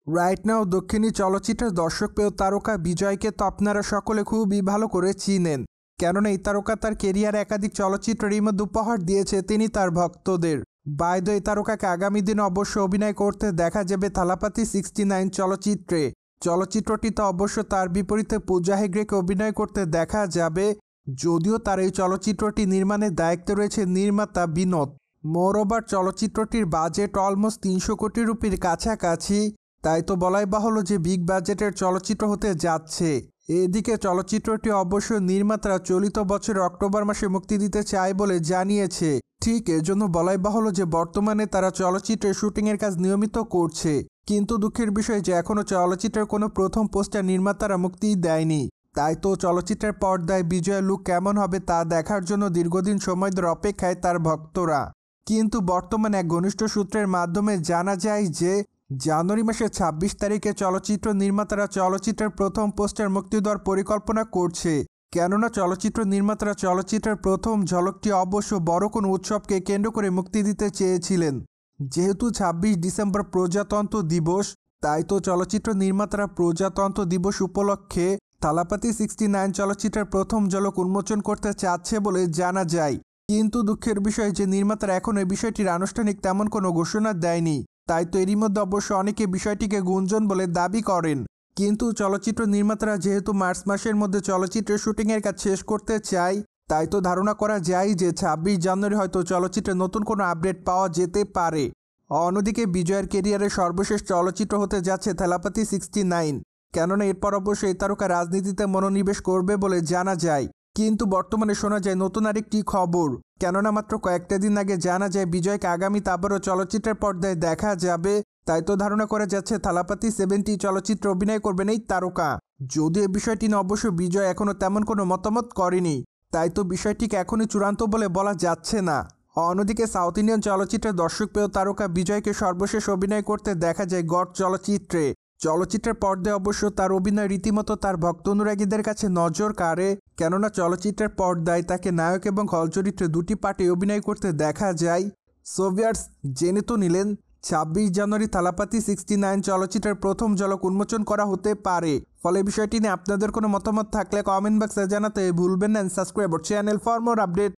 Right now দক্ষিণী চলচ্চিত্রের দর্শকপ্রিয় তারকা বিজয়কে তো আপনারা সকলে খুবই ভালো করে চিনেন, কেননা এই তারকা তার কেরিয়ারে একাধিক চলচ্চিত্রের মধ্যে উপহার দিয়েছে তিনি তার ভক্তদের। বাইদ এই তারকাকে আগামী দিনে অবশ্য অভিনয় করতে দেখা যাবে থালাপাতি 69 চলচ্চিত্রে। চলচ্চিত্রটিতে অবশ্য তার বিপরীতে পূজা হেগড়েকে অভিনয় করতে দেখা যাবে, যদিও তার এই চলচ্চিত্রটি নির্মাণের দায়িত্বে রয়েছে নির্মাতা বিনোদ। মোরওভার চলচ্চিত্রটির বাজেট অলমোস্ট 300 কোটি রুপির কাছাকাছি, তাই তো বলাই বাহুল্য যে বিগ বাজেটের চলচ্চিত্র হতে যাচ্ছে। এদিকে চলচ্চিত্রটি অবশ্য নির্মাতারা চলিত বছরের অক্টোবর মাসে মুক্তি দিতে চায় বলে জানিয়েছে। ঠিক এজন্য বলাই বাহুল্য যে বর্তমানে তারা চলচ্চিত্রের শুটিংয়ের কাজ নিয়মিত করছে, কিন্তু দুঃখের বিষয় যে এখনও চলচ্চিত্রের কোনো প্রথম পোস্টার নির্মাতারা মুক্তিই দেয়নি। তাই তো চলচ্চিত্রের পর্দায় বিজয়ের লুক কেমন হবে তা দেখার জন্য দীর্ঘদিন সময় ধরে অপেক্ষায় তার ভক্তরা। কিন্তু বর্তমানে এক ঘনিষ্ঠ সূত্রের মাধ্যমে জানা যায় যে জানুয়ারি মাসের 26 তারিখে চলচ্চিত্র নির্মাতারা চলচ্চিত্রের প্রথম পোস্টার মুক্তি দেওয়ার পরিকল্পনা করছে, কেননা চলচ্চিত্র নির্মাতারা চলচ্চিত্রের প্রথম ঝলকটি অবশ্য বড় কোনো উৎসবকে কেন্দ্র করে মুক্তি দিতে চেয়েছিলেন। যেহেতু 26 ডিসেম্বর প্রজাতন্ত্র দিবস, তাই তো চলচ্চিত্র নির্মাতারা প্রজাতন্ত্র দিবস উপলক্ষে থালাপাতি 69 চলচ্চিত্রের প্রথম ঝলক উন্মোচন করতে চাচ্ছে বলে জানা যায়। কিন্তু দুঃখের বিষয় যে নির্মাতারা এখন এই বিষয়টির আনুষ্ঠানিক তেমন কোনো ঘোষণা দেয়নি, তাই তো এরই মধ্যে অবশ্য অনেকে বিষয়টিকে গুঞ্জন বলে দাবি করেন। কিন্তু চলচ্চিত্র নির্মাতারা যেহেতু মার্চ মাসের মধ্যে চলচ্চিত্রের শুটিংয়ের কাজ শেষ করতে চায়, তাই তো ধারণা করা যায় যে 26 জানুয়ারি হয়তো চলচ্চিত্রে নতুন কোনো আপডেট পাওয়া যেতে পারে। অন্যদিকে বিজয়ের কেরিয়ারের সর্বশেষ চলচ্চিত্র হতে যাচ্ছে থালাপাতি 69, কেননা এরপর অবশ্য এই তারকা রাজনীতিতে মনোনিবেশ করবে বলে জানা যায়। কিন্তু বর্তমানে শোনা যায় নতুন আরেকটি খবর, কেননা মাত্র কয়েকটা দিন আগে জানা যায় বিজয়কে আগামীতে আবারও চলচ্চিত্রের পর্দায় দেখা যাবে। তাই তো ধারণা করা যাচ্ছে থালাপাতি 70 চলচ্চিত্রে অভিনয় করবেন এই তারকা। যদিও এই বিষয়টি নিয়ে অবশ্য বিজয় এখনও তেমন কোনো মতামত করেনি, তাই তো বিষয়টিকে এখনই চূড়ান্ত বলে বলা যাচ্ছে না। অন্যদিকে সাউথ ইন্ডিয়ান চলচ্চিত্রের দর্শকপ্রিয় তারকা বিজয়কে সর্বশেষ অভিনয় করতে দেখা যায় গড চলচ্চিত্রে। চলচ্চিত্রের পর্দায় অবশ্য তার অভিনয় রীতিমতো তার ভক্ত অনুরাগীদের কাছে নজর কাড়ে, কেননা চলচ্চিত্রের পর্দায় তাকে নায়ক এবং খল চরিত্রে দুটি পার্টে অভিনয় করতে দেখা যায়। সোভিয়ার্স জেনে তো নিলেন 26 জানুয়ারি থালাপাতি 69 চলচ্চিত্রের প্রথম ঝলক উন্মোচন করা হতে পারে। ফলে বিষয়টি নিয়ে আপনাদের কোনো মতামত থাকলে কমেন্ট বক্সে জানাতে ভুলবেন না। Subscribe channel for more update.